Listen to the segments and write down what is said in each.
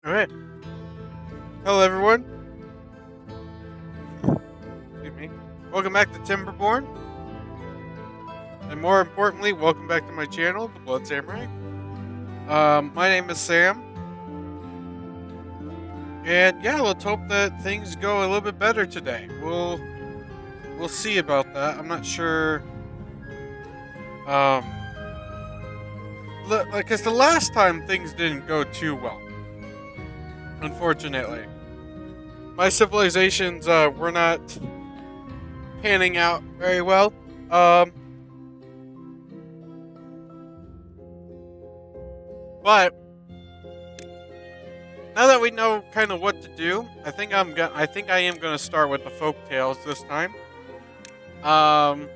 All right. Hello, everyone. Excuse me. Welcome back to Timberborn, and more importantly, welcome back to my channel, The Blood Samurai. My name is Sam, and yeah, let's hope that things go a little bit better today. We'll see about that. I'm not sure. Um, because the last time things didn't go too well, unfortunately. My civilizations were not panning out very well. Um, but now that we know kind of what to do, I think I am gonna start with the folk tales this time. Um,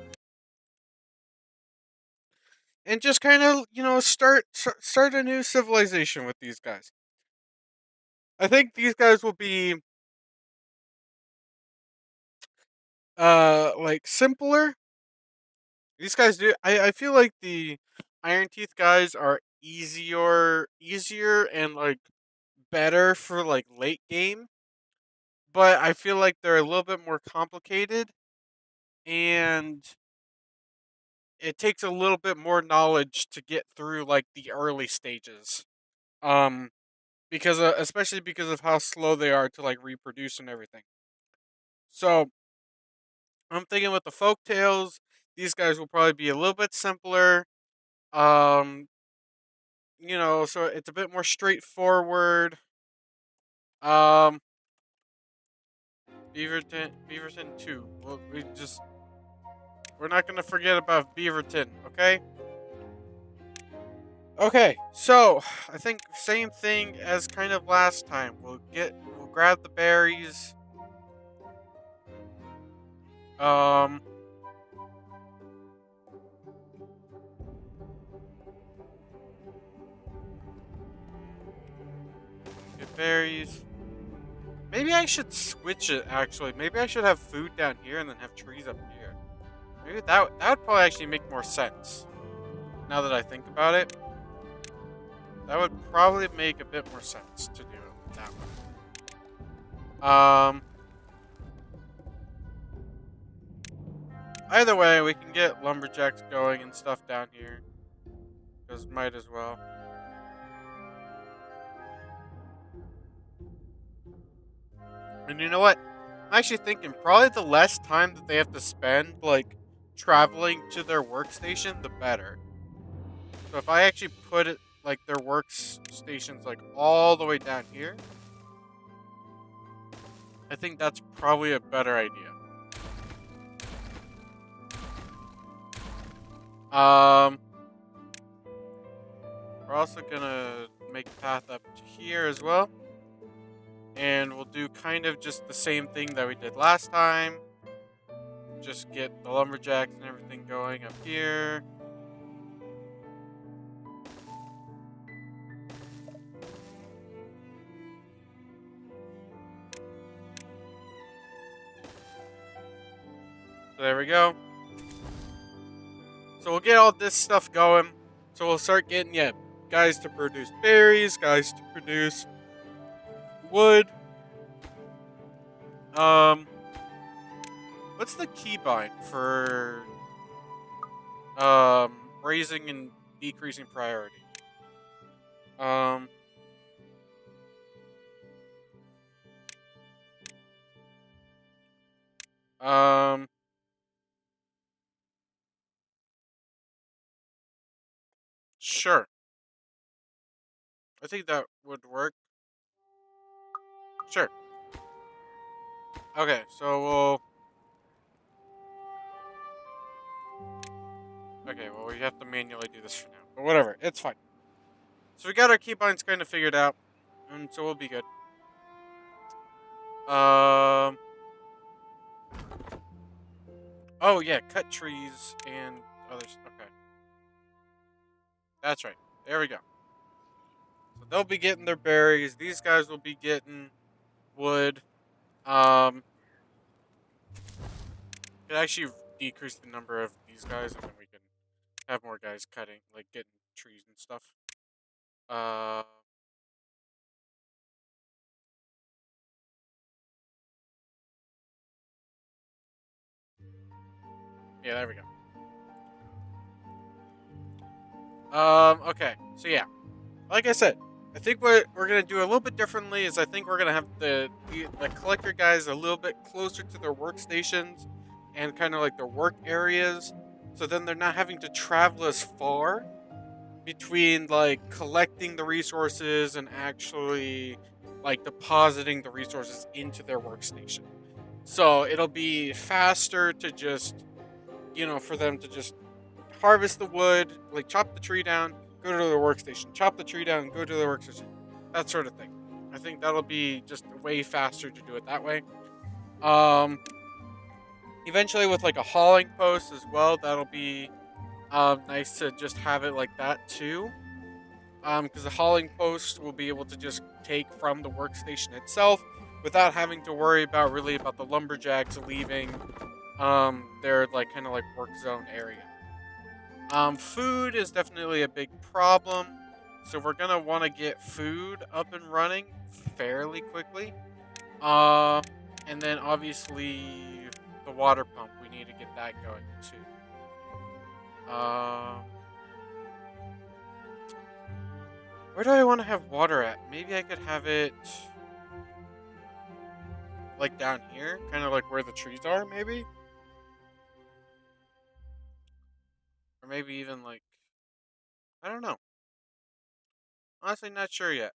and just kind of start a new civilization with these guys. I think these guys will be like simpler. These guys do. I feel like the Iron Teeth guys are easier and like better for like late game, but I feel like they're a little bit more complicated and it takes a little bit more knowledge to get through like the early stages. Um, because especially because of how slow they are to like reproduce and everything. So I'm thinking with the folk tales, these guys will probably be a little bit simpler. Um, so it's a bit more straightforward. Um, Beaverton 2. We're not gonna forget about Beaverton, okay? Okay, so I think same thing as kind of last time. We'll grab the berries. Um, get berries. Maybe I should switch it. Actually, maybe I should have food down here and then have trees up here. Maybe that would probably actually make more sense. Now that I think about it, that would probably make a bit more sense to do it that way. Either way, we can get lumberjacks going and stuff down here. Because might as well. And you know what? I'm actually thinking probably the less time that they have to spend like traveling to their workstation, the better. So if I actually put it like their workstations like all the way down here, I think that's probably a better idea. Um, we're also gonna make a path up to here as well, and we'll do kind of just the same thing that we did last time. Just get the lumberjacks and everything going up here. So there we go. So we'll get all this stuff going. So we'll start getting guys to produce berries, guys to produce wood. Um, what's the keybind for raising and decreasing priority? Um, um, sure. I think that would work. Sure. Okay, so we'll. Okay, well we have to manually do this for now, but whatever, it's fine. So we got our keybinds kind of figured out, and so we'll be good. Um. Oh yeah, cut trees and others. Okay, that's right. There we go. So they'll be getting their berries. These guys will be getting wood. Um, it actually decrease the number of these guys, and then we can have more guys cutting, like getting trees and stuff. Uh, Yeah, there we go. Okay. So yeah, like I said, I think what we're gonna do a little bit differently is I think we're gonna have the collector guys a little bit closer to their workstations and kind of like their work areas, so then they're not having to travel as far between like collecting the resources and actually like depositing the resources into their workstation. So it'll be faster to just, for them to just harvest the wood, like chop the tree down, go to the workstation, chop the tree down, go to the workstation, that sort of thing. I think that'll be just way faster to do it that way. Um, Eventually with like a hauling post as well, that'll be nice to just have it like that too. Because the hauling post will be able to just take from the workstation itself without having to worry about really about the lumberjacks leaving their like kind of like work zone area. Food is definitely a big problem, so we're gonna want to get food up and running fairly quickly. Um, and then obviously the water pump, we need to get that going too. Where do I want to have water at? Maybe I could have it like down here, kind of like where the trees are, maybe, or maybe even like I don't know. Honestly, not sure yet.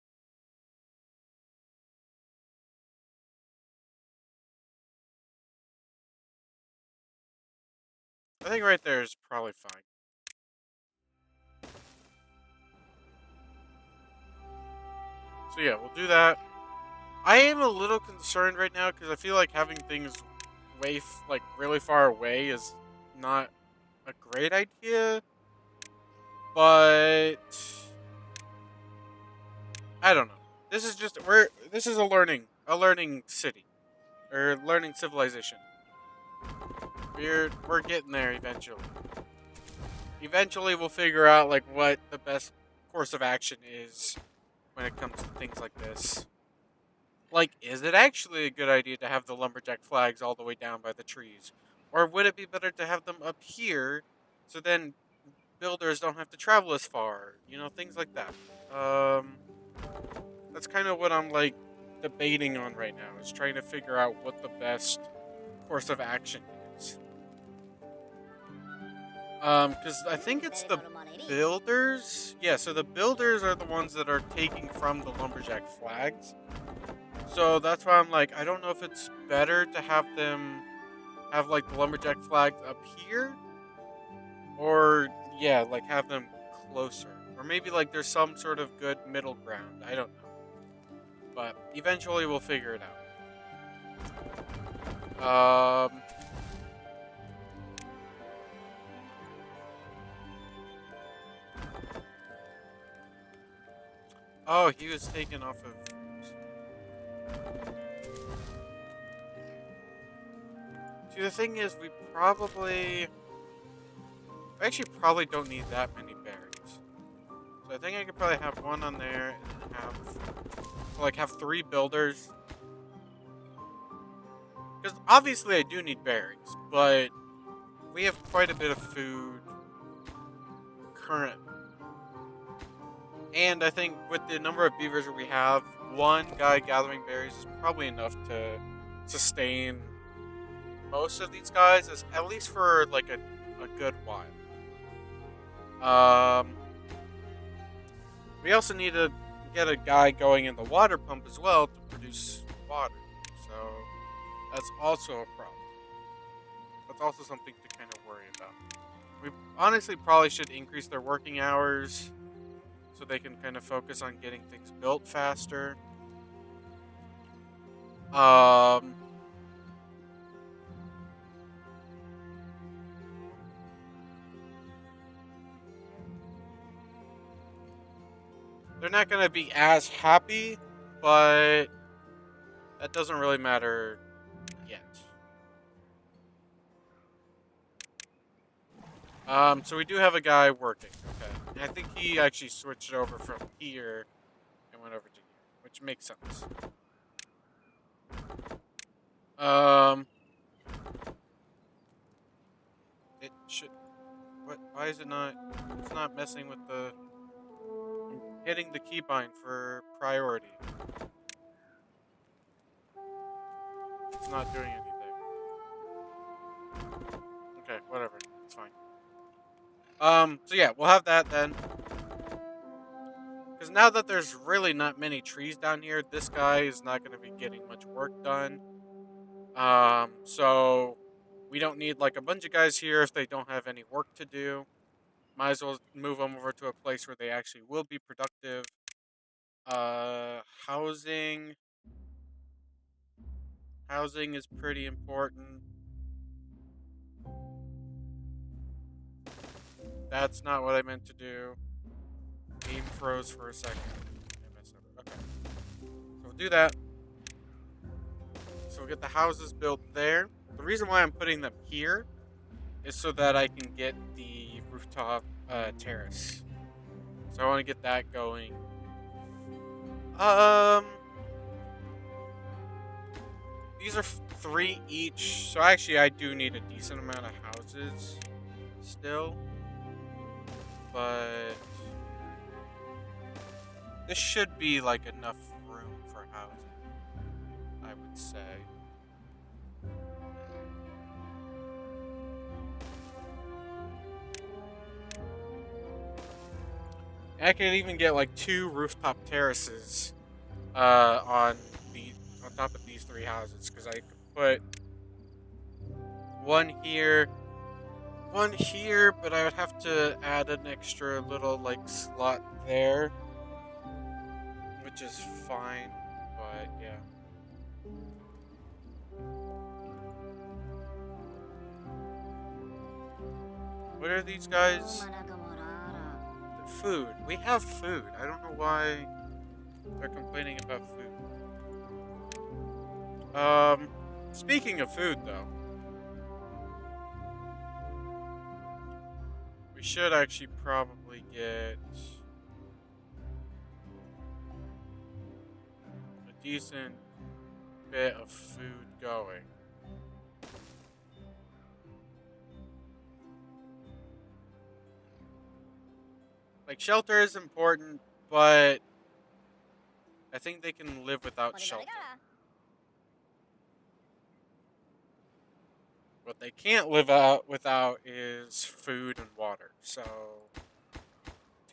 I think right there is probably fine. So yeah, we'll do that. I am a little concerned right now because I feel like having things like really far away is not a great idea. But I don't know. This is a learning city or learning civilization. We're getting there eventually. Eventually, we'll figure out like what the best course of action is when it comes to things like this. Like, is it actually a good idea to have the lumberjack flags all the way down by the trees? Or would it be better to have them up here so then builders don't have to travel as far? Things like that. That's kind of what I'm like debating on right now, is trying to figure out what the best course of action is. Because I think it's the builders. Yeah, so the builders are the ones that are taking from the lumberjack flags. So that's why I'm like, I don't know if it's better to have them have like the lumberjack flags up here, or yeah, like have them closer, or maybe like there's some sort of good middle ground. I don't know, but eventually we'll figure it out. Oh, he was taken off of. See, the thing is, we actually probably don't need that many berries. So I think I could probably have one on there and have three builders. Because obviously I do need berries, but we have quite a bit of food currently. And I think with the number of beavers that we have, one guy gathering berries is probably enough to sustain most of these guys, at least for like a good while. Um, we also need to get a guy going in the water pump as well to produce water. So that's also a problem. That's also something to kind of worry about. We honestly probably should increase their working hours so they can kind of focus on getting things built faster. Um, they're not going to be as happy, but that doesn't really matter yet. So we do have a guy working. Okay, and I think he actually switched over from here and went over to here, which makes sense. Um, Why is it not? It's not messing with the. I'm hitting the keybind for priority. It's not doing anything. Okay, whatever. It's fine. So yeah, we'll have that then. Because now that there's really not many trees down here, this guy is not going to be getting much work done. So we don't need like a bunch of guys here if they don't have any work to do. Might as well move them over to a place where they actually will be productive. Housing. Housing is pretty important. That's not what I meant to do. Game froze for a second. I messed up. Okay. So we'll do that. So we'll get the houses built there. The reason why I'm putting them here is so that I can get the rooftop terrace. So I want to get that going. Um, these are three each. So actually, I do need a decent amount of houses still, but this should be like enough room for housing, I would say. I could even get like 2 rooftop terraces on the on top of these 3 houses because I could put one here, but I would have to add an extra little like slot there, which is fine. But yeah. What are these guys? Food. We have food. I don't know why they're complaining about food. Speaking of food, though, we should actually probably get a decent bit of food going. Like, shelter is important, but I think they can live without shelter. What they can't live out without is food and water. So,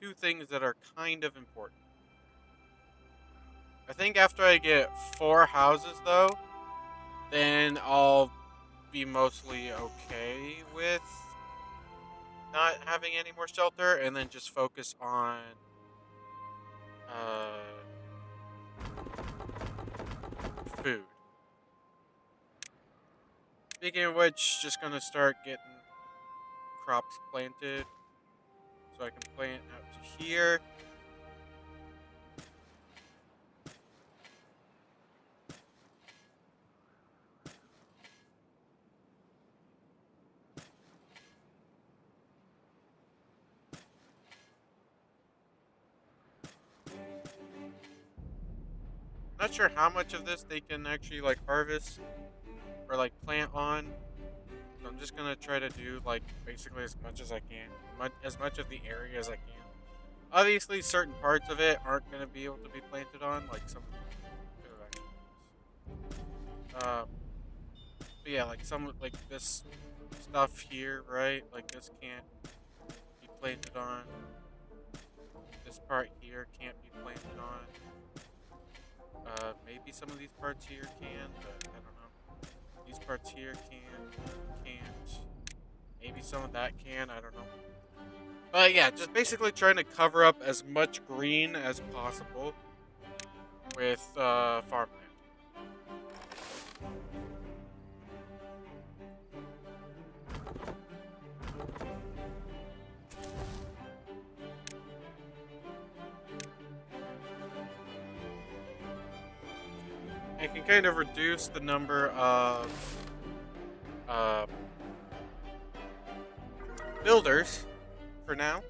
2 things that are kind of important. I think after I get 4 houses, though, then I'll be mostly okay with not having any more shelter, and then just focus on food. Speaking of which, just gonna start getting crops planted, so I can plant out to here. Not sure how much of this they can actually like harvest or like plant on. So I'm just gonna try to do like basically as much as I can, as much of the area as I can. Obviously, certain parts of it aren't gonna be able to be planted on, like some. But yeah, like some like this stuff here, right? Like this can't be planted on. This part here can't be planted on. Maybe some of these parts here can, but I don't know. These parts here can't. Maybe some of that can, I don't know. But yeah, just basically trying to cover up as much green as possible with farmland. I can kind of reduce the number of builders for now.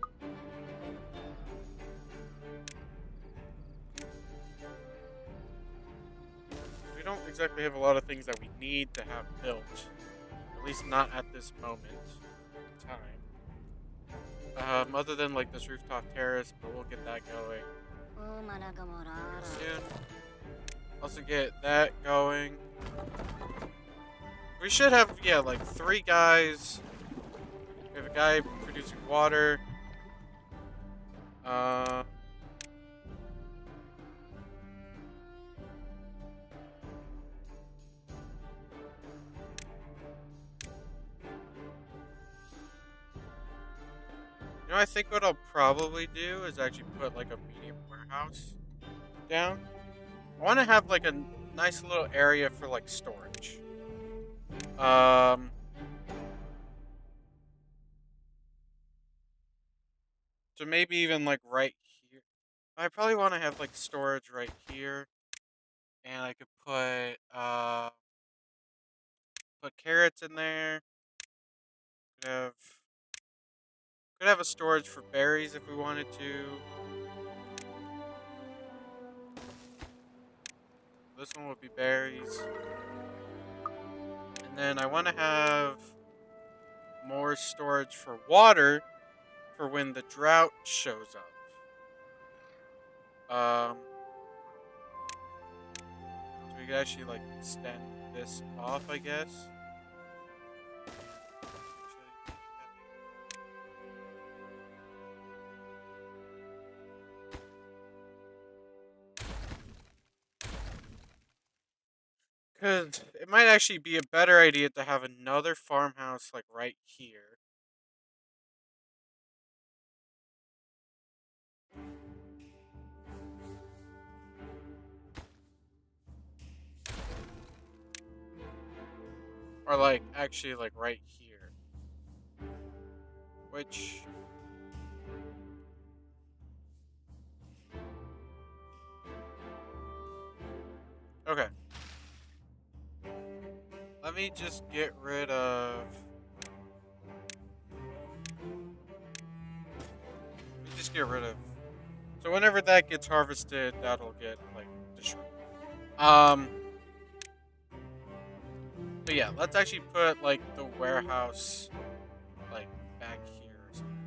We don't exactly have a lot of things that we need to have built, at least not at this moment in time. Other than like this rooftop terrace, but we'll get that going soon. Also get that going. We should have, yeah, like 3 guys. We have a guy producing water. Uh, I think what I'll probably do is actually put like a medium warehouse down. I want to have like a nice little area for like storage. Um, so maybe even like right here. I probably want to have like storage right here, and I could put carrots in there. Could have could have a storage for berries if we wanted to. This one would be berries, and then I want to have more storage for water for when the drought shows up. So we could actually like extend this off, I guess. Because it might actually be a better idea to have another farmhouse like right here. Or like actually like right here. Which, okay. Let me just get rid of. Let me just get rid of. So whenever that gets harvested, that'll get like destroyed. Um, but yeah, let's actually put like the warehouse like back here or something.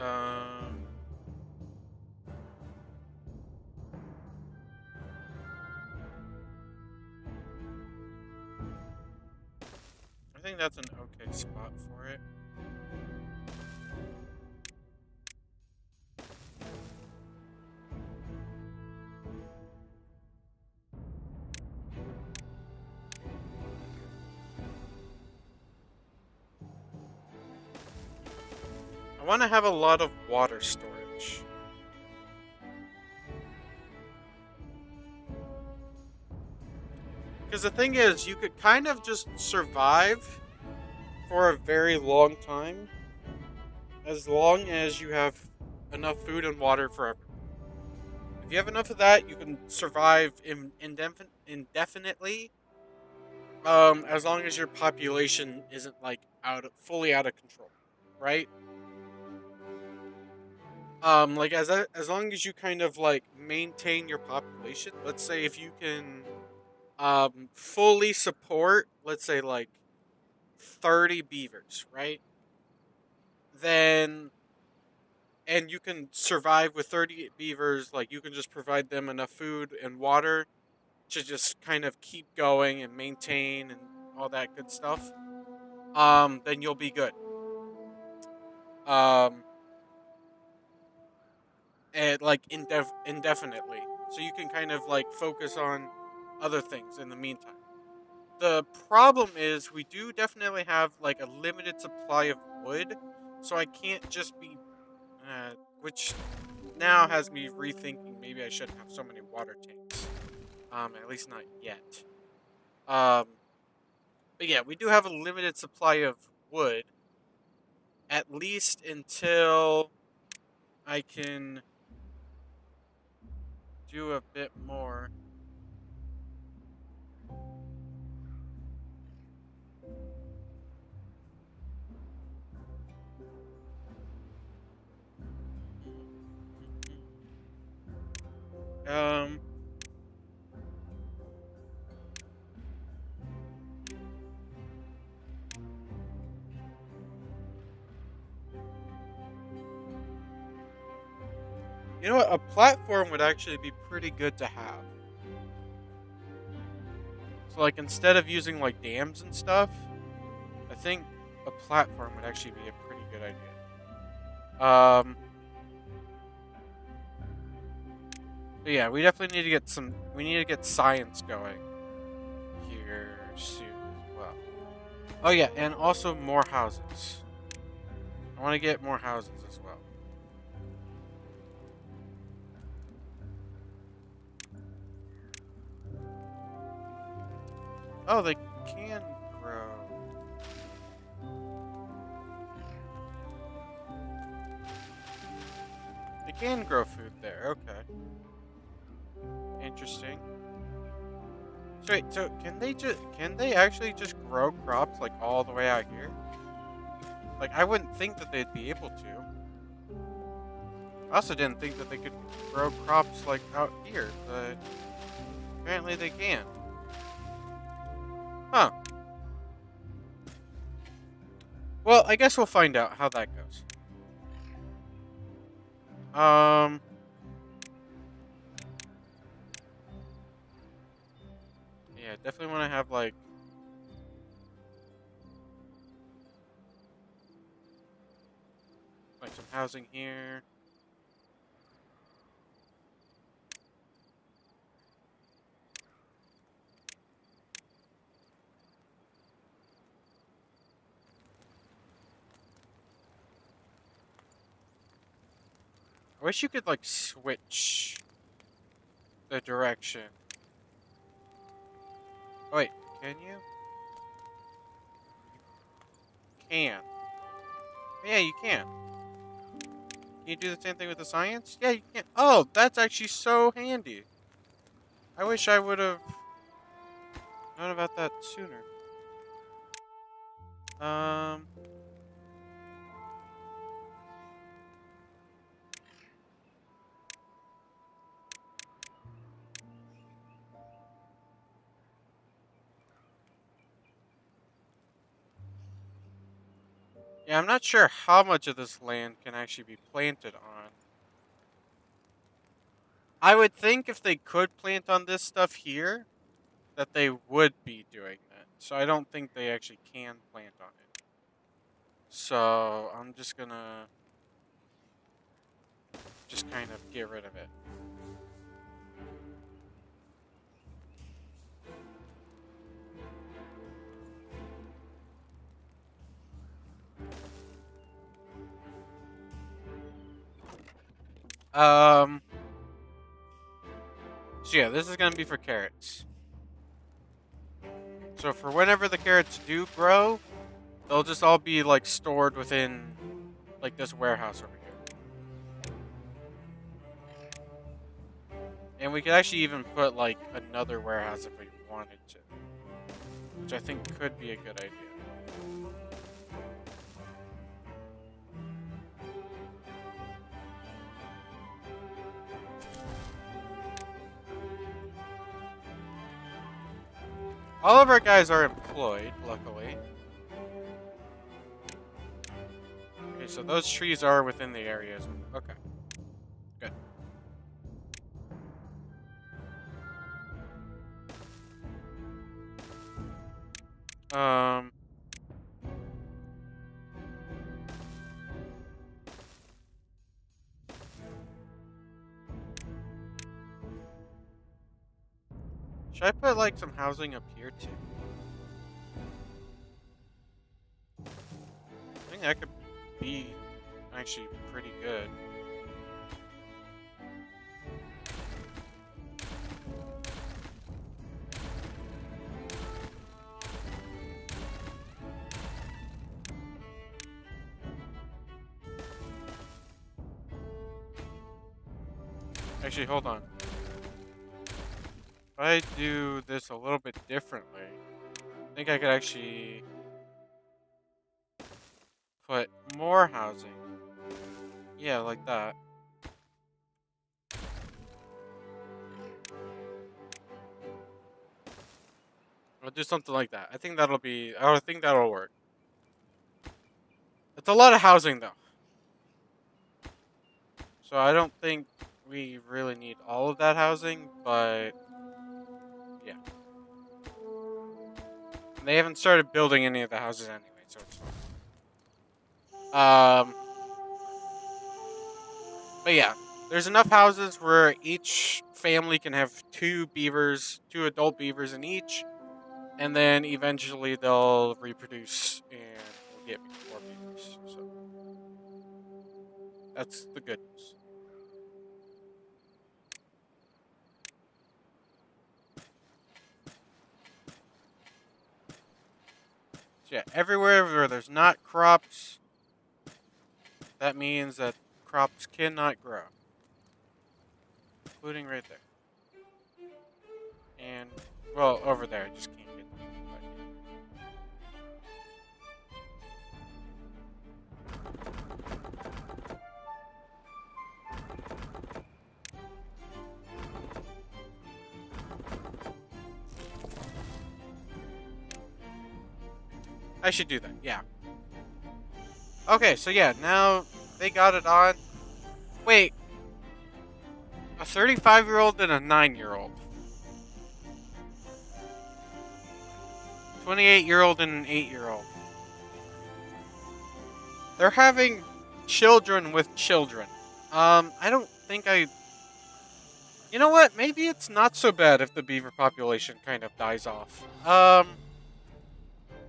Um, I think that's an okay spot for it. I want to have a lot of water storage. Because the thing is, you could kind of just survive for a very long time as long as you have enough food and water for everyone. If you have enough of that, you can survive indefinitely. As long as your population isn't like fully out of control, right? Like as long as you kind of like maintain your population. Let's say if you can fully support, let's say like 30 beavers, right? Then and you can survive with 30 beavers, like you can just provide them enough food and water to just kind of keep going and maintain and all that good stuff. Then you'll be good. Um and like indefinitely. So you can kind of like focus on other things in the meantime. The problem is we do definitely have like a limited supply of wood, so I can't just be which now has me rethinking maybe I shouldn't have so many water tanks. At least not yet. Um, but yeah, we do have a limited supply of wood, at least until I can do a bit more. You know what? A platform would actually be pretty good to have. So, like, instead of using, like, dams and stuff, I think a platform would actually be a pretty good idea. But yeah, we definitely need to get some. We need to get science going here soon as well. Oh yeah, and also more houses. I want to get more houses as well. Oh, they can grow. They can grow food there. Okay, interesting. So wait, so can they actually just grow crops like all the way out here? Like I wouldn't think that they'd be able to. I also didn't think that they could grow crops like out here, but apparently they can. Huh. Well, I guess we'll find out how that goes. Um, yeah, definitely want to have like some housing here. I wish you could like switch the direction. Oh, wait, can you? Can. Yeah, you can. Can you do the same thing with the science? Yeah, you can. Oh, that's actually so handy. I wish I would have known about that sooner. Um, yeah, I'm not sure how much of this land can actually be planted on. I would think if they could plant on this stuff here, that they would be doing that. So I don't think they actually can plant on it. So I'm just gonna just kind of get rid of it. Um, so yeah, this is gonna be for carrots. So for whenever the carrots do grow, they'll just all be like stored within like this warehouse over here. And we could actually even put like another warehouse if we wanted to, which I think could be a good idea. All of our guys are employed, luckily. Okay, so those trees are within the areas. Okay, good. Um, should I put like some housing up here too? I think that could be actually pretty good. Actually, hold on. If I do this a little bit differently, I think I could actually put more housing. Yeah, like that. I'll do something like that. I think that'll be. I think that'll work. It's a lot of housing though, so I don't think we really need all of that housing, but yeah. And they haven't started building any of the houses anyway, so it's fine. But yeah, there's enough houses where each family can have two beavers, two adult beavers in each, and then eventually they'll reproduce and we'll get more beavers. So that's the good news. So yeah, everywhere where there's not crops, that means that crops cannot grow, including right there. And well, over there, I just can't get them. But I should do that. Yeah. Okay, so yeah, now they got it on. Wait, a 35-year-old and a 9-year-old. 28-year-old and an 8-year-old. They're having children with children. I don't think I. You know what? Maybe it's not so bad if the beaver population kind of dies off.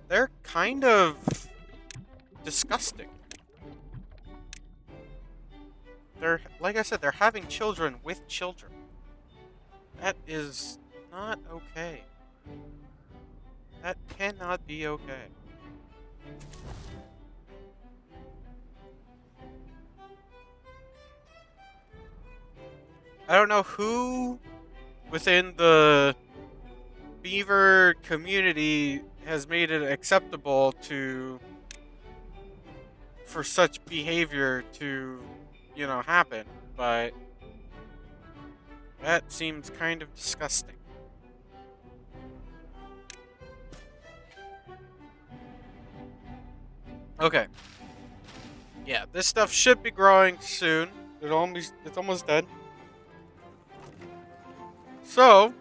They're kind of disgusting. They're, like I said, they're having children with children. That is not okay. That cannot be okay. I don't know who within the beaver community has made it acceptable to for such behavior to, happen, but that seems kind of disgusting. Okay. Yeah, this stuff should be growing soon. It's almost done. So,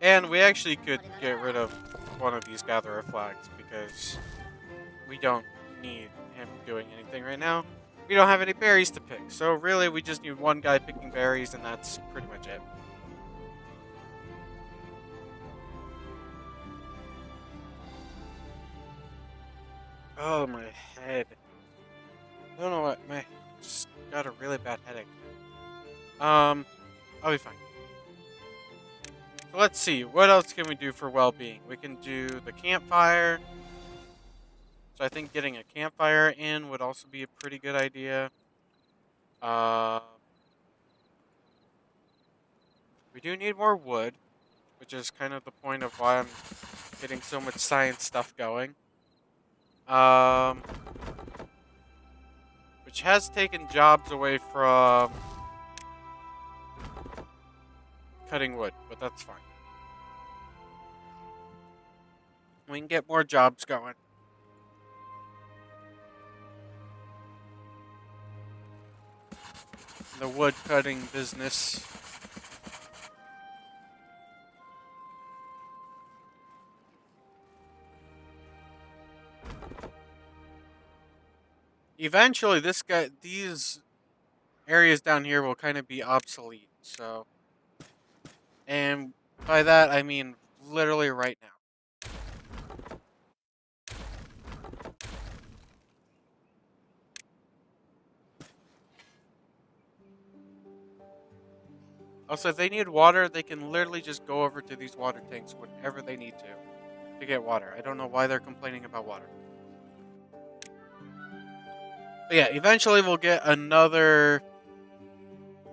and we actually could get rid of one of these gatherer flags because we don't need him doing anything right now. We don't have any berries to pick, so really we just need one guy picking berries, and that's pretty much it. Oh, my head. I don't know what, my just got a really bad headache. I'll be fine. So let's see, what else can we do for well-being? We can do the campfire. So I think getting a campfire in would also be a pretty good idea. Uh, we do need more wood, which is kind of the point of why I'm getting so much science stuff going. Um, which has taken jobs away from cutting wood, but that's fine. We can get more jobs going. The wood cutting business. Eventually, these areas down here will kind of be obsolete. So, and by that I mean literally right now. Also, if they need water, they can literally just go over to these water tanks whenever they need to get water. I don't know why they're complaining about water. But yeah, eventually we'll get another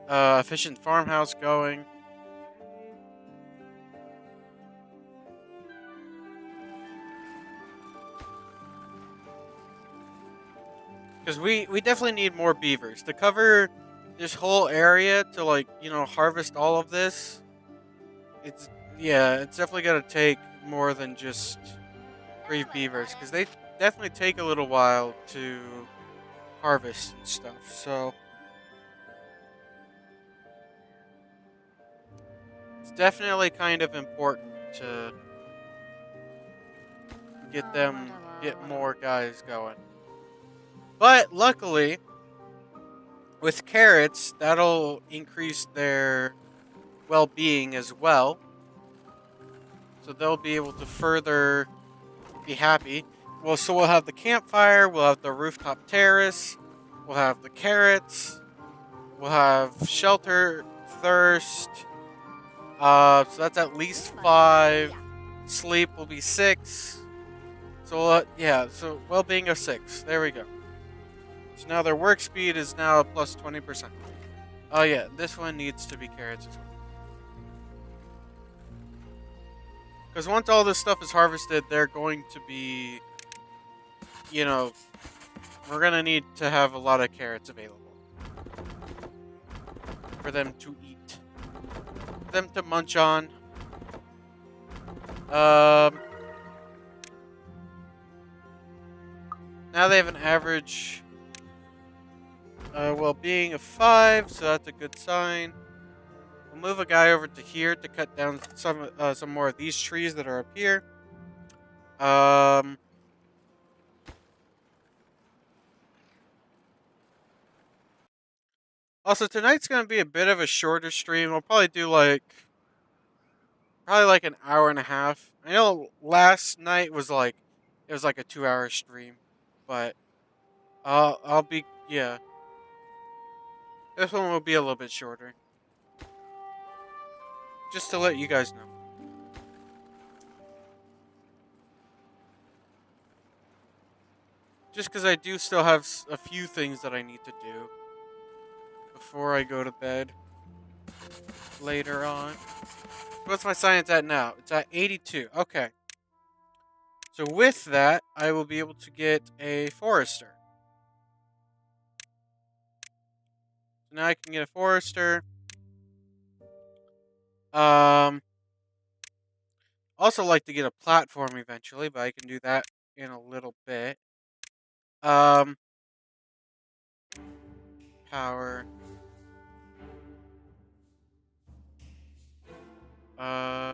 efficient farmhouse going. Because we definitely need more beavers to cover this whole area to, like, harvest all of this. It's Yeah, it's definitely gonna take more than just 3 beavers because they definitely take a little while to harvest and stuff. So it's definitely kind of important to get more guys going. But luckily, with carrots, that'll increase their well-being as well. So they'll be able to further be happy. Well, so we'll have the campfire, we'll have the rooftop terrace, we'll have the carrots, we'll have shelter, thirst. So that's at least 5. Sleep will be 6. So yeah, so well-being of 6. There we go. So now their work speed is now plus 20%. Oh yeah, this one needs to be carrots as well. Because once all this stuff is harvested, they're going to be, you know, we're going to need to have a lot of carrots available for them to eat, for them to munch on. Now they have an average well-being of 5, so that's a good sign. We'll move a guy over to here to cut down some more of these trees that are up here. Also, tonight's gonna be a bit of a shorter stream. We'll probably do like an hour and a half. I know last night was like it was like a 2-hour stream, but I'll be yeah. This one will be a little bit shorter, just to let you guys know. Just because I do still have a few things that I need to do before I go to bed later on. What's my science at now? It's at 82. Okay. So with that, I will be able to get a forester. So now I can get a forester. Also like to get a platform eventually, but I can do that in a little bit. Power. Uh.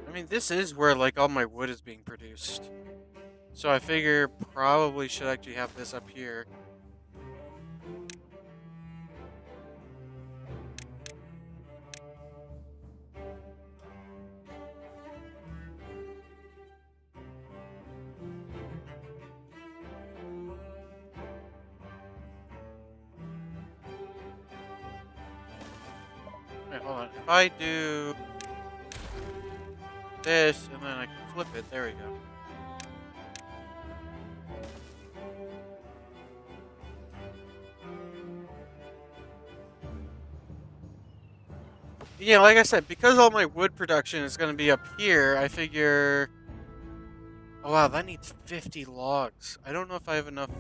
I mean, this is where like all my wood is being produced. So I figure probably should actually have this up here. Wait, hold on. If I do this and then I can flip it, there we go. Yeah, like I said, because all my wood production is going to be up here, I figure... Oh wow, that needs 50 logs. I don't know if I have enough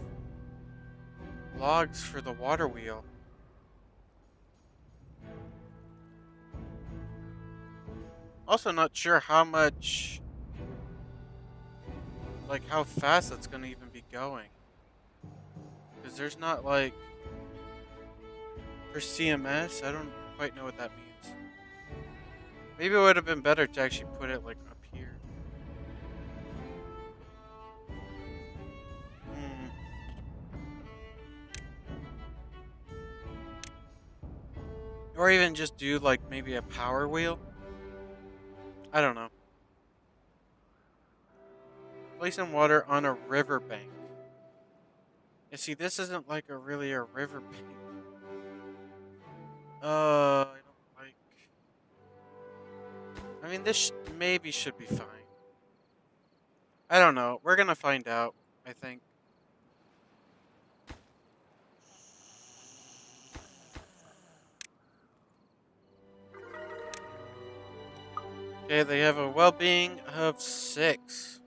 logs for the water wheel. Also not sure how much... Like, how fast that's going to even be going. Because there's not, like... For CMS, I don't quite know what that means. Maybe it would have been better to actually put it, like, up here. Or even just do, like, maybe a power wheel. I don't know. Place some water on a riverbank. You see, this isn't, like, really a riverbank. I don't like... I mean, this maybe should be fine. I don't know. We're gonna find out, I think. Okay, they have a well-being of 6.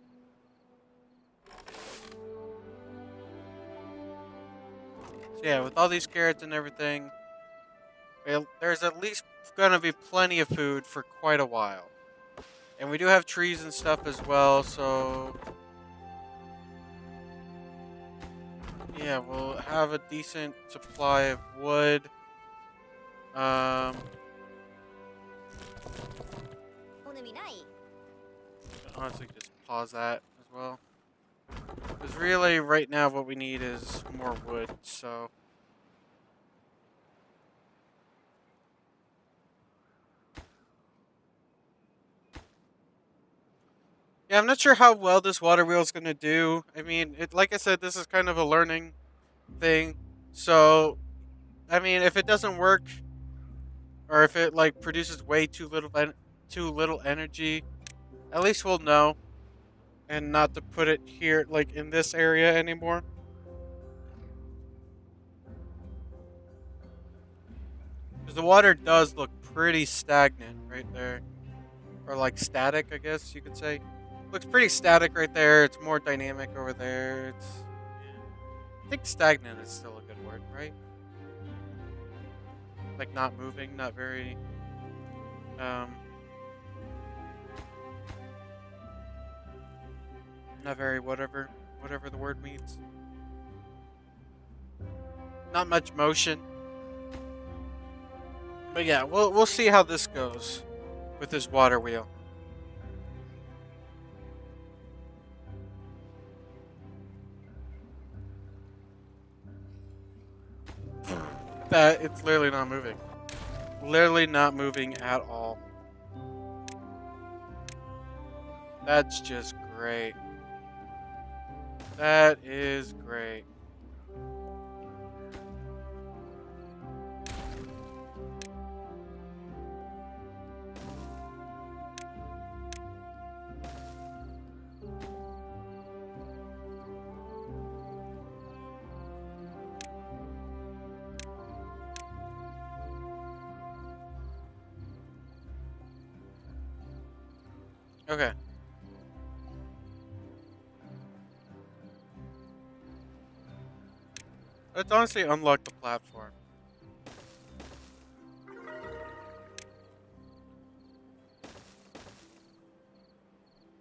So yeah, with all these carrots and everything, There's at least gonna be plenty of food for quite a while. And we do have trees and stuff as well, so yeah, we'll have a decent supply of wood. Um, honestly, just pause that as well. Because really, right now, what we need is more wood, so. Yeah, I'm not sure how well this water wheel is going to do. I mean, like I said, this is kind of a learning thing. So, I mean, if it doesn't work, or if it like produces way too little energy, at least we'll know, and not to put it here, like in this area anymore. Because the water does look pretty stagnant right there, or like static, I guess you could say. Looks pretty static right there. It's more dynamic over there. Yeah. I think stagnant is still a good word, right? Like not moving, not very, um, not very whatever the word means. Not much motion, but yeah, we'll see how this goes with this water wheel. That it's literally not moving, literally not moving at all. That's just great. That is great. Okay, let's honestly unlock the platform.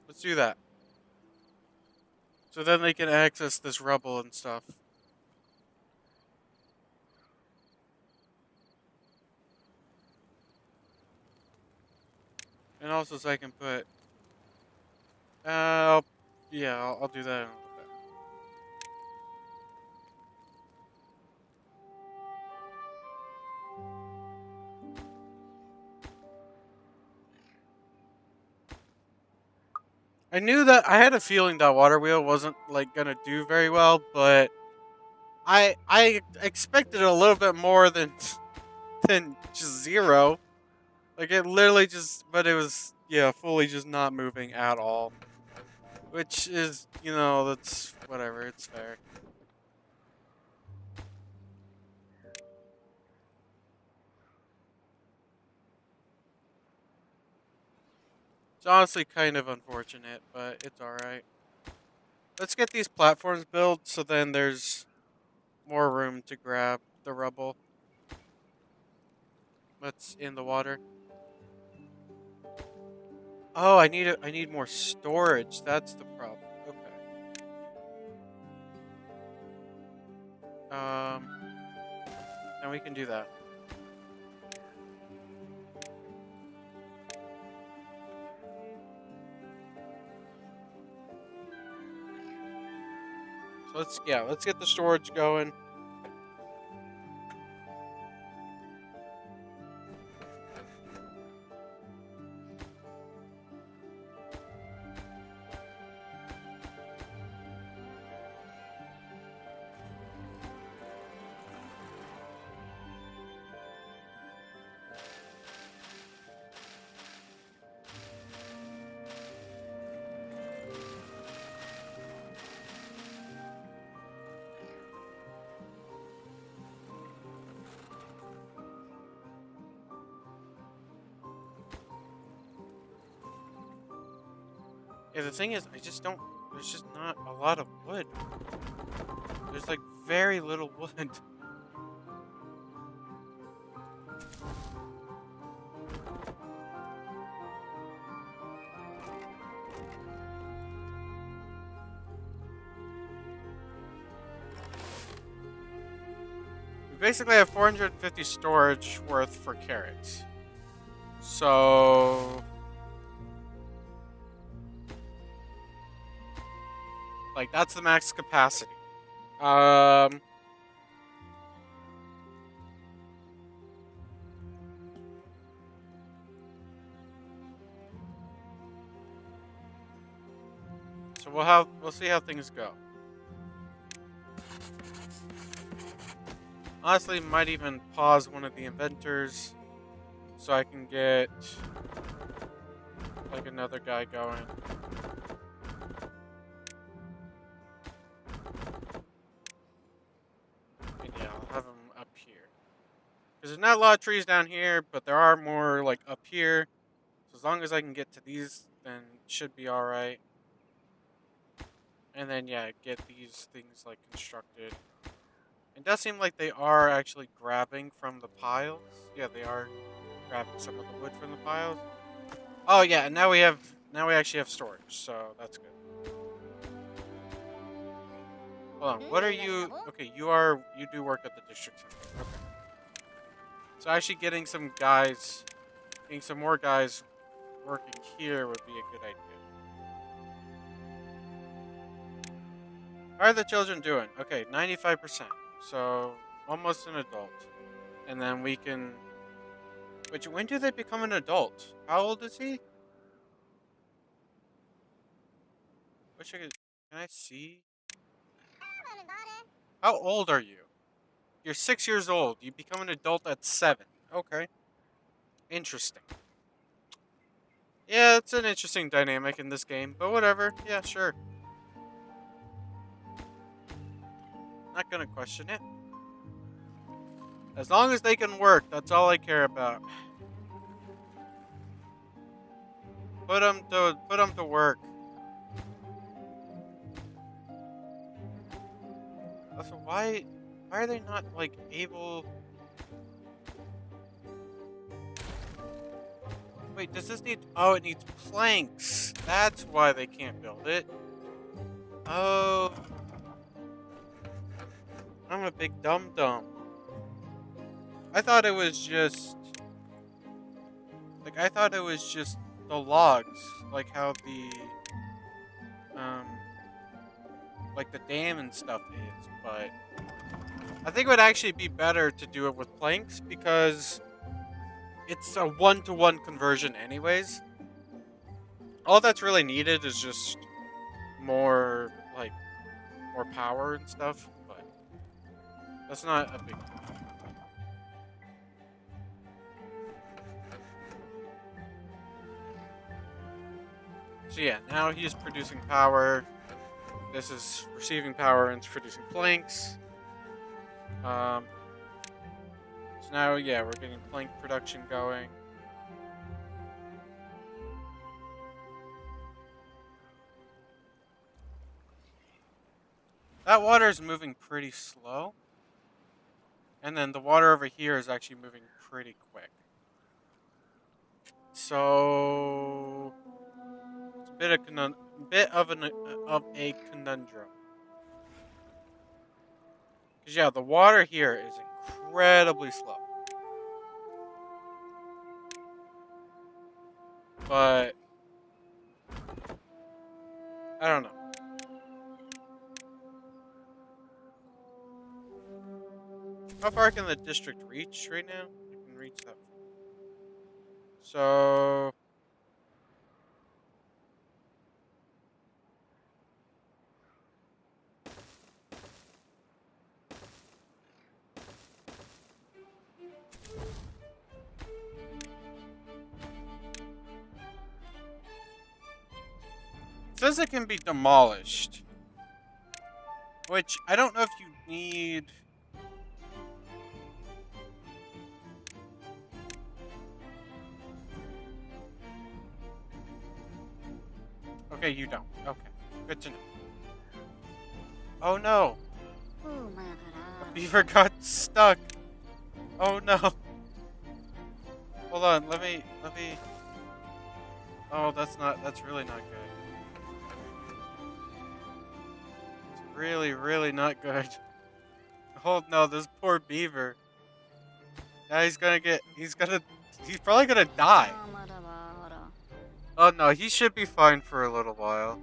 Let's do that. So then they can access this rubble and stuff. And also so I can put I'll, yeah, I'll do that in a little bit. I knew that I had a feeling that water wheel wasn't like gonna do very well, but I expected a little bit more than than just zero. Like it literally just, but it was yeah, fully just not moving at all, which is that's whatever. It's fair. It's honestly kind of unfortunate, but it's all right. Let's get these platforms built so then there's more room to grab the rubble that's in the water. Oh, I need more storage. That's the problem. Okay. Um, and we can do that. So let's get the storage going. Yeah, the thing is, I just don't. There's just not a lot of wood. There's like very little wood. basically have 450 storage worth for carrots. So, like, that's the max capacity. Um, so we'll see how things go. Honestly, might even pause one of the inventors so I can get like another guy going. And yeah, I'll have him up here. Because there's not a lot of trees down here, but there are more like up here. So as long as I can get to these, then it should be alright. And then yeah, get these things like constructed. It does seem like they are actually grabbing from the piles. Yeah, they are grabbing some of the wood from the piles. Oh yeah, and now we actually have storage, so that's good. Hold on, what are you? Okay, you do work at the district center. Okay. So actually getting some more guys working here would be a good idea. How are the children doing? Okay, 95%. So almost an adult. And then we can. Which when do they become an adult? How old is he? Wish I could. Can I see? How old are you? You're 6 years old. You become an adult at 7. Okay, interesting. Yeah, it's an interesting dynamic in this game, but whatever. Yeah, sure. Not gonna question it. As long as they can work, that's all I care about. Put them to work. Also, why are they not like able? Wait, does this need? Oh, it needs planks. That's why they can't build it. Oh, I'm a big dum dum. I thought it was just the logs, like how the um like the dam and stuff is, but I think it would actually be better to do it with planks because it's a one-to-one conversion anyways. All that's really needed is just more like more power and stuff, but that's not a big deal. So yeah, now he's producing power. This is receiving power and it's producing planks. Um, so now, yeah, we're getting plank production going. That water is moving pretty slow. And then the water over here is actually moving pretty quick. So it's of a conundrum. Because yeah, the water here is incredibly slow. But I don't know. How far can the district reach right now? It can reach that far. So it says it can be demolished. Which I don't know if you need. Okay, you don't. Okay, good to know. Oh no! A beaver got stuck. Oh no! Hold on, let me. Oh, that's really not good. It's really, really not good. Oh no, this poor beaver. Now he's probably gonna die. Oh no, he should be fine for a little while.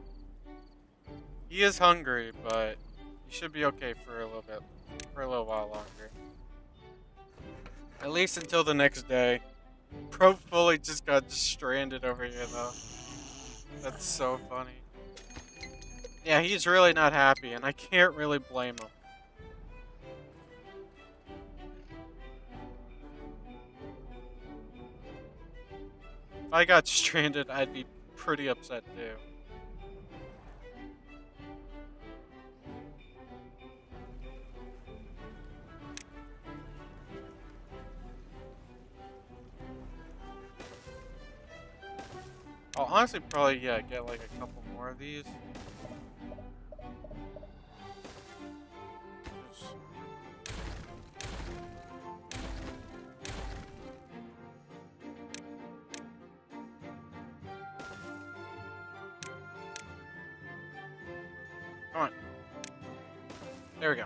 He is hungry, but he should be okay for a little bit, for a little while longer. At least until the next day. Pro fully just got stranded over here though. That's so funny. Yeah, he's really not happy, and I can't really blame him. If I got stranded, I'd be pretty upset too. I'll honestly probably, yeah, get like a couple more of these. Come on. There we go.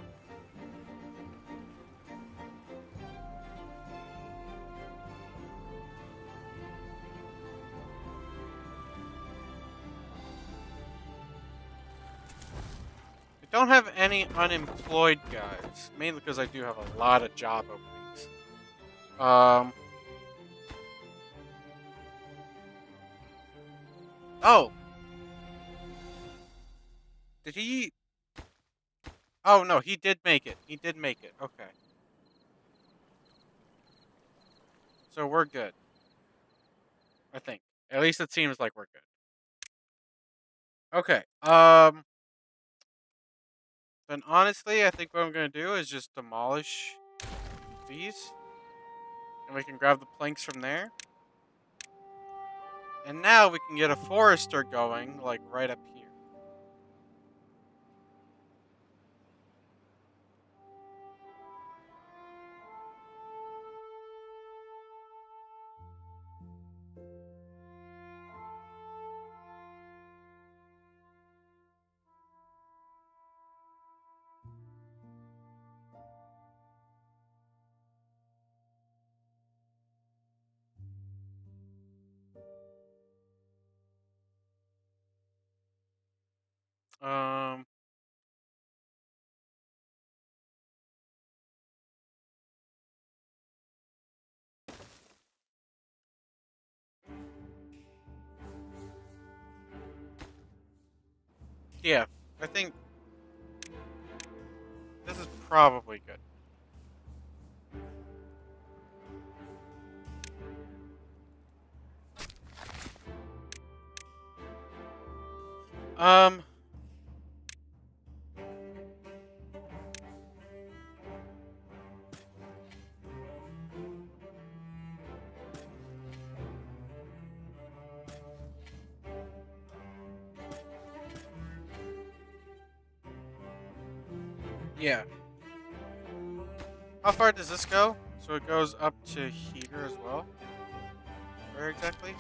I don't have any unemployed guys, mainly because I do have a lot of job openings. Oh, did he? Oh no, he did make it. He did make it. Okay, so we're good. I think. At least it seems like we're good. Okay. Then honestly, I think what I'm gonna do is just demolish these, and we can grab the planks from there. And now we can get a forester going, like right up here. Um, yeah, I think this is probably good. Um, yeah. How far does this go? So it goes up to here as well. Where exactly?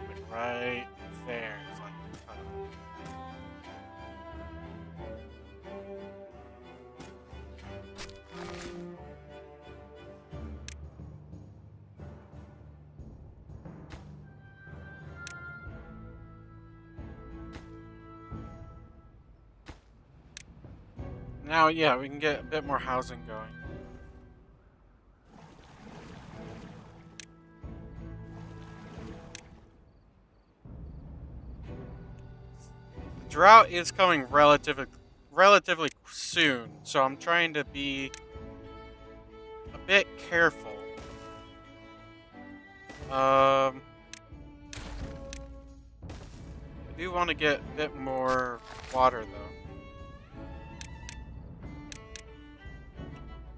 Like right there. It's like now, yeah, we can get a bit more housing going. Drought is coming relatively soon, so I'm trying to be a bit careful. I do want to get a bit more water though.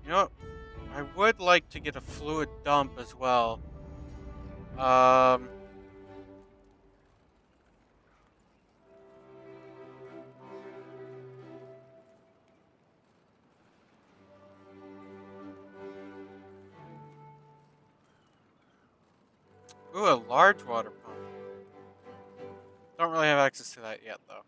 You know what? I would like to get a fluid dump as well. Um, ooh, a large water pump. Don't really have access to that yet though.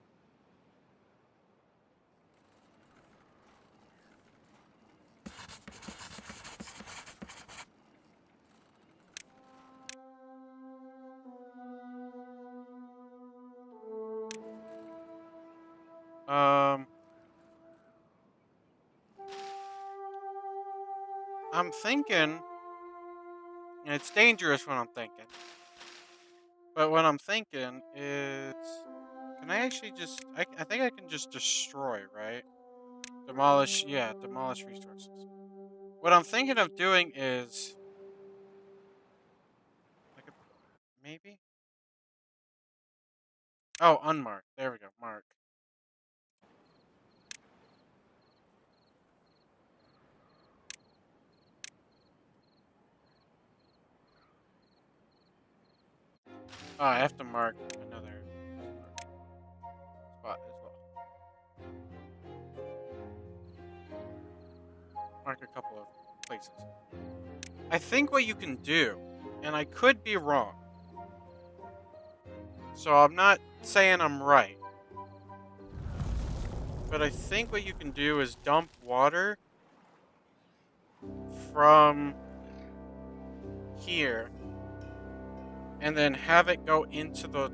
Um, I'm thinking, and it's dangerous when I'm thinking, but what I'm thinking is, can I actually just, I think I can just destroy, right? Demolish, yeah, demolish resources. What I'm thinking of doing is, I could, maybe? Oh, unmarked. There we go, mark. Oh, I have to mark another spot as well. Mark a couple of places. I think what you can do, and I could be wrong, so I'm not saying I'm right, but I think what you can do is dump water from here and then have it go into the.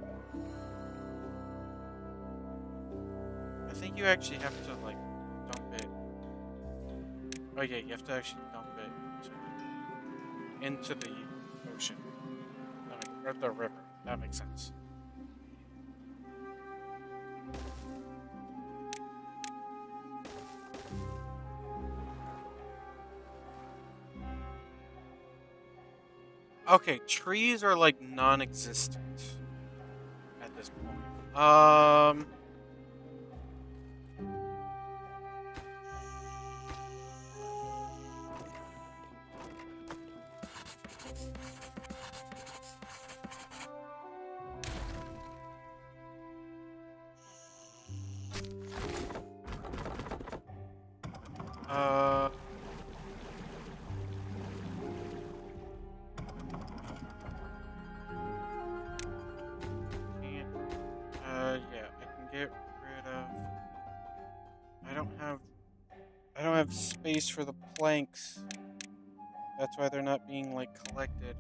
I think you actually have to, like, dump it. Oh, yeah, you have to actually dump it into the ocean. Or the river. That makes sense. Okay, trees are like non-existent at this point. Uh, and, yeah, I can get rid of. I don't have. I don't have space for the planks. That's why they're not being, like, collected.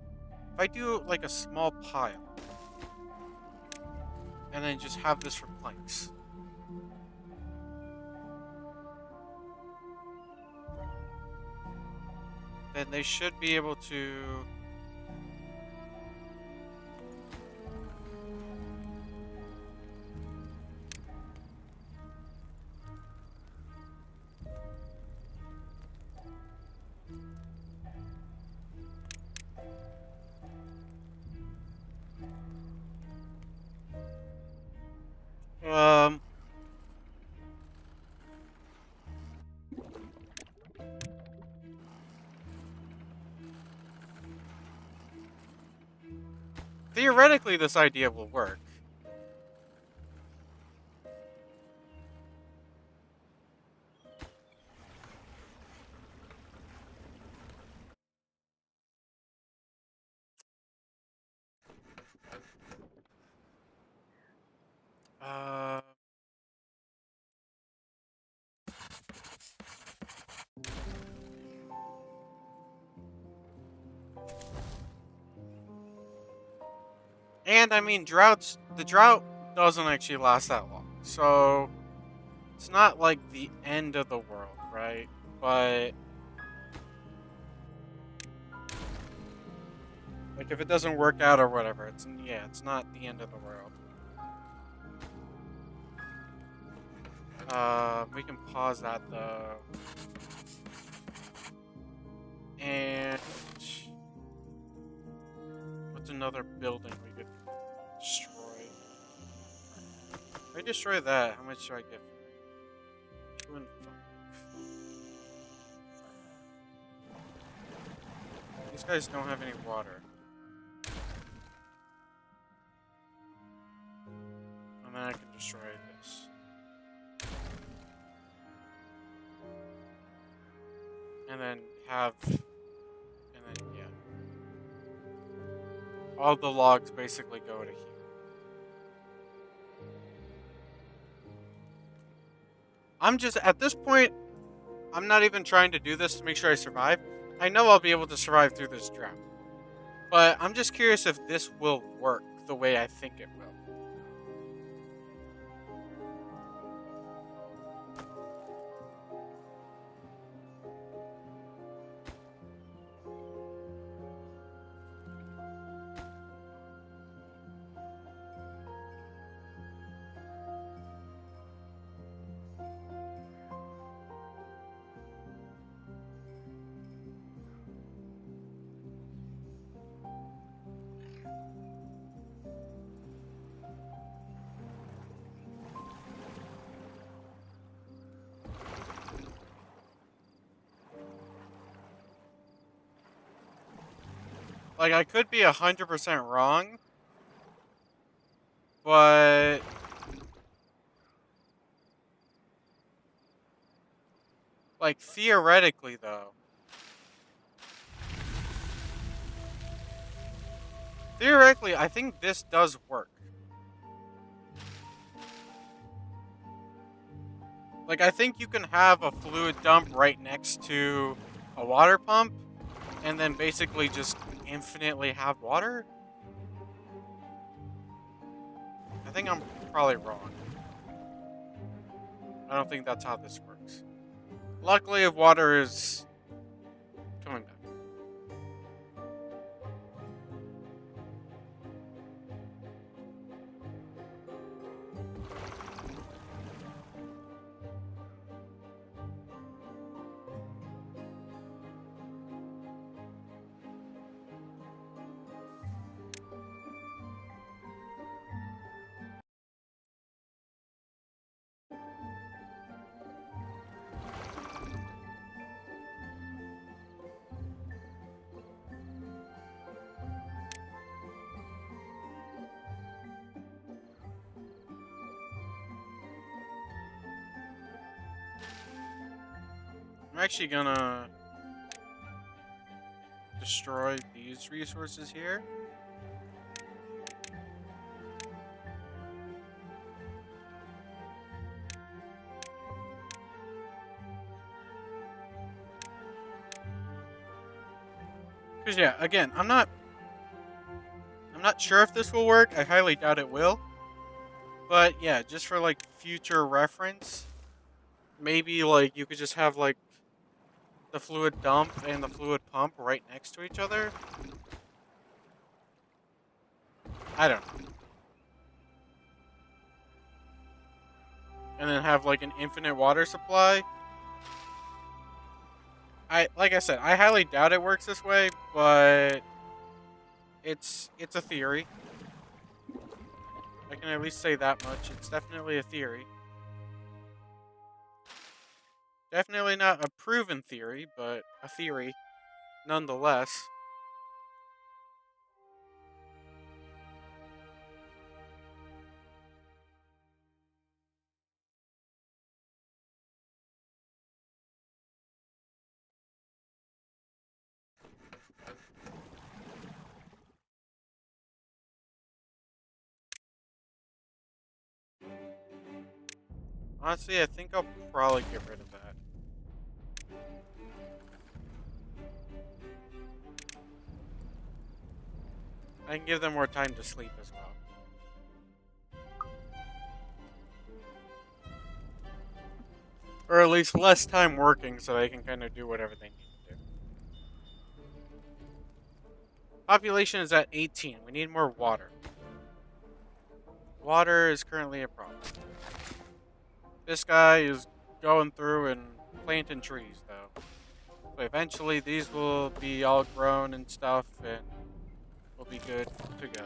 If I do like a small pile and then just have this for planks, then they should be able to. Um, Theoretically, this idea will work. Uh, and I mean, droughts. The drought doesn't actually last that long, so it's not like the end of the world, right? But like, if it doesn't work out or whatever, it's not the end of the world. We can pause that though, and what's another building we could destroy? If I destroy that, how much do I get for it? 2 and 5. These guys don't have any water. And then I can destroy this. And then have. And then, yeah. All the logs basically go to here. I'm just, at this point, I'm not even trying to do this to make sure I survive. I know I'll be able to survive through this drought. But I'm just curious if this will work the way I think it will. Like, I could be 100% wrong, but like theoretically though, theoretically, I think this does work. Like, I think you can have a fluid dump right next to a water pump, and then basically just infinitely have water. I think I'm probably wrong. I don't think that's how this works. Luckily, if water is coming back. I'm actually gonna destroy these resources here. Cause yeah, again, I'm not sure if this will work. I highly doubt it will. But yeah, just for like future reference, maybe like you could just have like the fluid dump and the fluid pump right next to each other. I don't know. And then have like an infinite water supply. Like I said, I highly doubt it works this way, but it's a theory. I can at least say that much. It's definitely a theory. Definitely not a proven theory, but a theory nonetheless. Honestly, I think I'll probably get rid of that. I can give them more time to sleep as well. Or at least less time working so they can kind of do whatever they need to do. Population is at 18. We need more water. Water is currently a problem. This guy is going through and planting trees, though. So eventually these will be all grown and stuff, and we'll be good to go.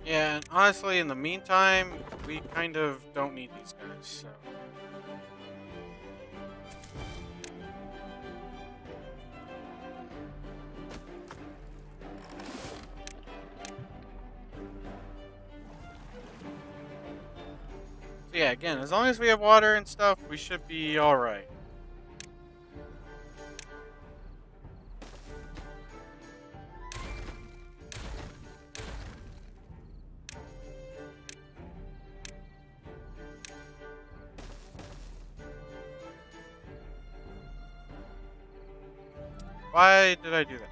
Yeah, and honestly, in the meantime, we kind of don't need these guys, so. So yeah, again, as long as we have water and stuff, we should be alright. Why did I do that?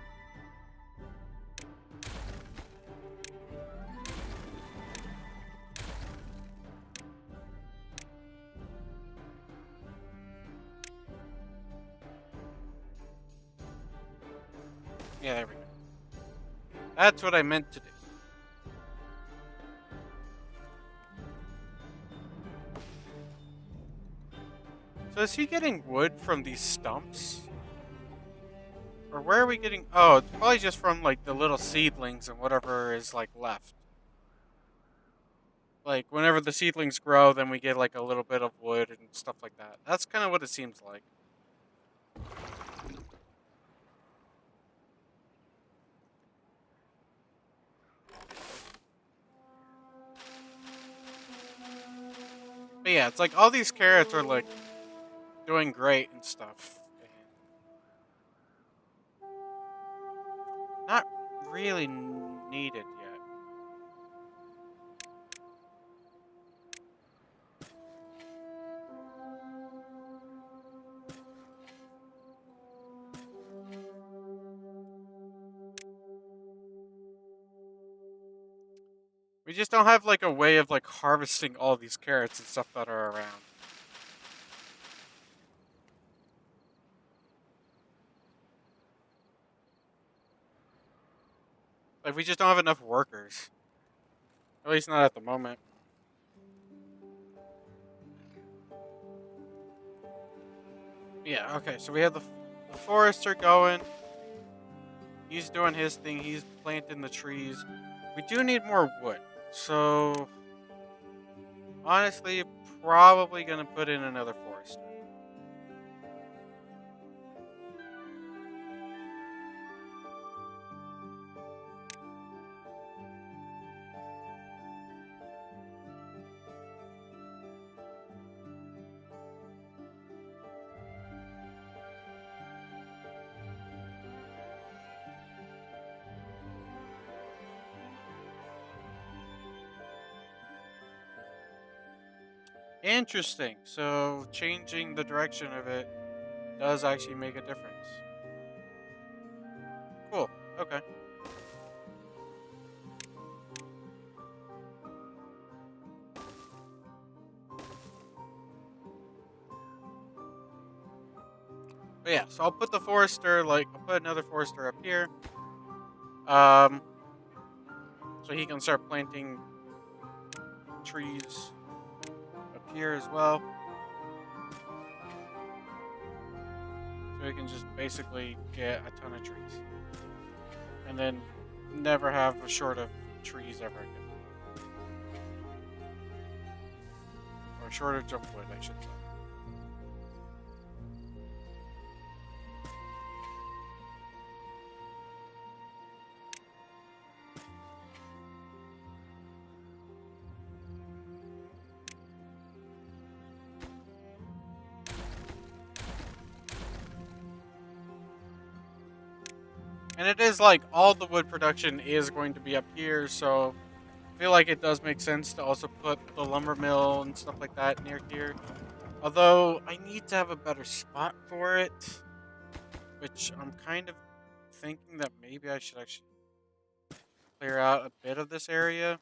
Yeah, there we go. That's what I meant to do. So is he getting wood from these stumps? Or where are we getting? Oh, it's probably just from like the little seedlings and whatever is like left. Like whenever the seedlings grow, then we get like a little bit of wood and stuff like that. That's kind of what it seems like. But yeah, it's like all these carrots are like doing great and stuff, and not really needed yet. We just don't have like a way of like harvesting all these carrots and stuff that are around. Like we just don't have enough workers. At least not at the moment. Yeah, okay, so we have the forester going. He's doing his thing. He's planting the trees. We do need more wood. So, honestly, probably going to put in another forester. Interesting. So, changing the direction of it does actually make a difference. Cool. Okay. But yeah, so I'll put the forester, like, I'll put another forester up here. Um, so he can start planting trees up here as well. So we can just basically get a ton of trees. And then never have a short of trees ever again. Or shortage of wood, I should say. And it is like all the wood production is going to be up here, so I feel like it does make sense to also put the lumber mill and stuff like that near here. Although I need to have a better spot for it, which I'm kind of thinking that maybe I should actually clear out a bit of this area.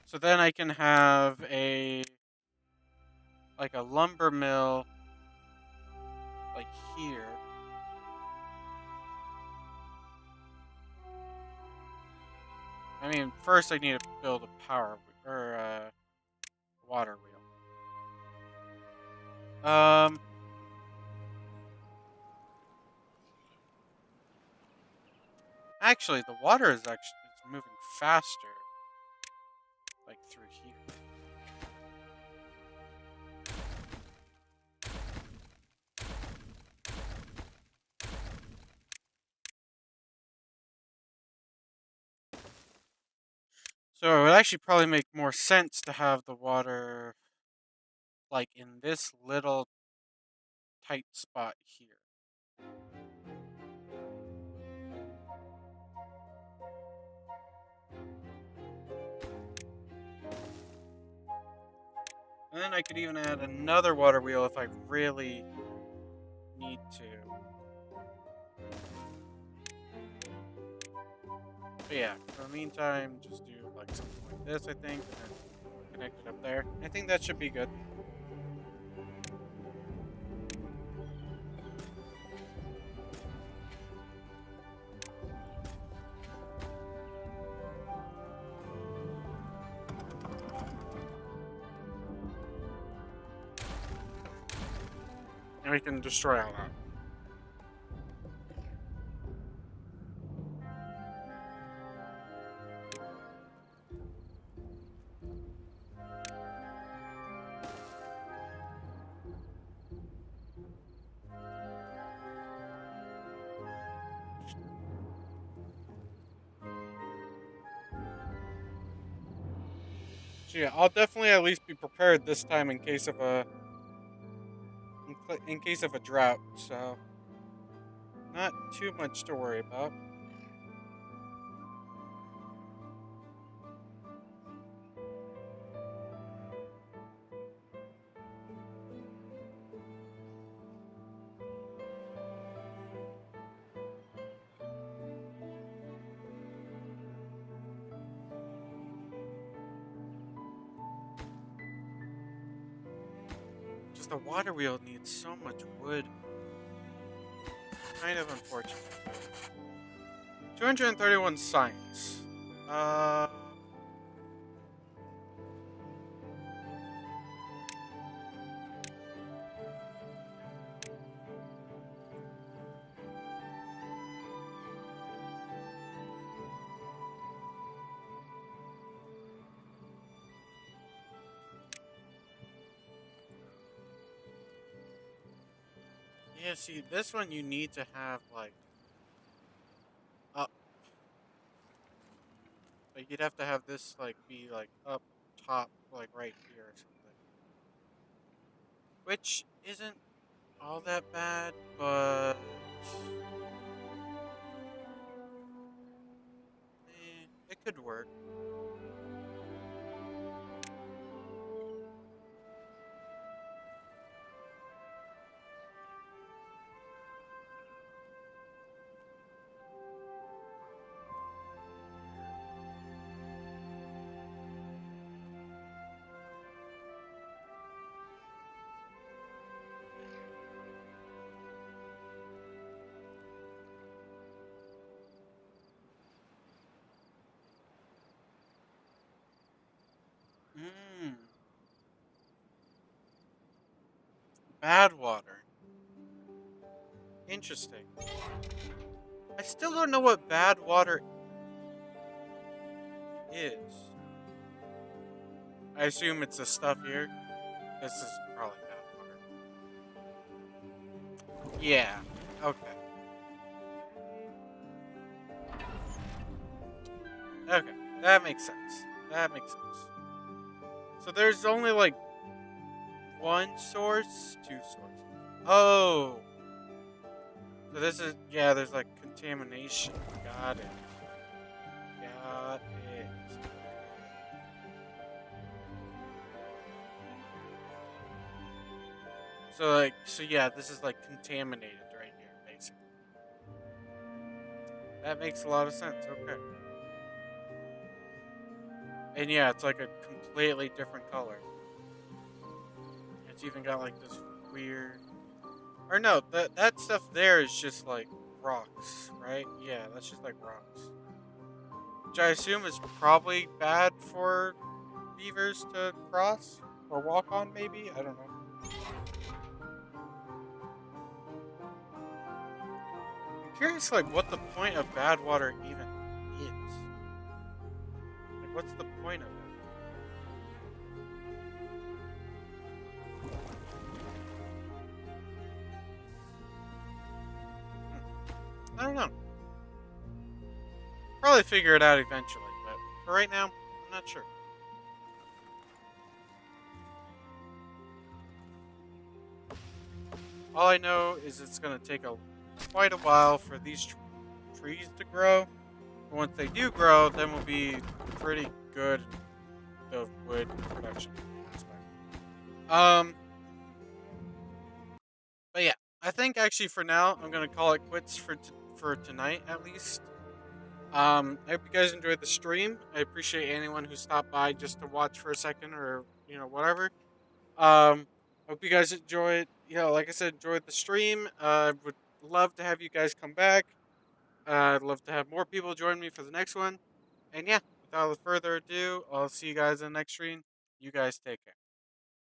So then I can have a lumber mill like here. I mean, first I need to build a or water wheel. Um, actually, the water is actually it's moving faster, like through here. So it would actually probably make more sense to have the water like in this little tight spot here. And then I could even add another water wheel if I really need to. But yeah, for the meantime, just do like something like this, I think, and then connect it up there. I think that should be good. and we can destroy all that. So yeah, I'll definitely at least be prepared this time in case of a drought. So not too much to worry about. Just the water wheel needs so much wood. Kind of unfortunate. 231 science. Uh, yeah. See, this one you need to have up. Like you'd have to have this be up top, like right here or something. Which isn't all that bad, but it could work. Mm, bad water. Interesting. I still don't know what bad water is. I assume it's the stuff here. This is probably bad water. Yeah. Okay. Okay. That makes sense. That makes sense. So there's only one source, two sources. Oh. So this is yeah. There's contamination. Got it. Got it. So yeah. This is contaminated right here, basically. That makes a lot of sense. Okay. And yeah, it's like a completely different color. It's even got this weird. Or no, that stuff there is just rocks, right? Yeah, that's just rocks. Which I assume is probably bad for beavers to cross or walk on, maybe? I don't know. I'm curious, what the point of bad water even is. What's the point of it? I don't know. Probably figure it out eventually, but for right now, I'm not sure. All I know is it's going to take quite a while for these trees to grow. But once they do grow, then we'll be pretty good of wood production. Um, but yeah, I think actually for now I'm gonna call it quits for tonight at least. I hope you guys enjoyed the stream. I appreciate anyone who stopped by just to watch for a second or whatever. Hope you guys enjoyed. Like I said, enjoyed the stream. I would love to have you guys come back. I'd love to have more people join me for the next one. And yeah, without further ado, I'll see you guys in the next stream. You guys take care.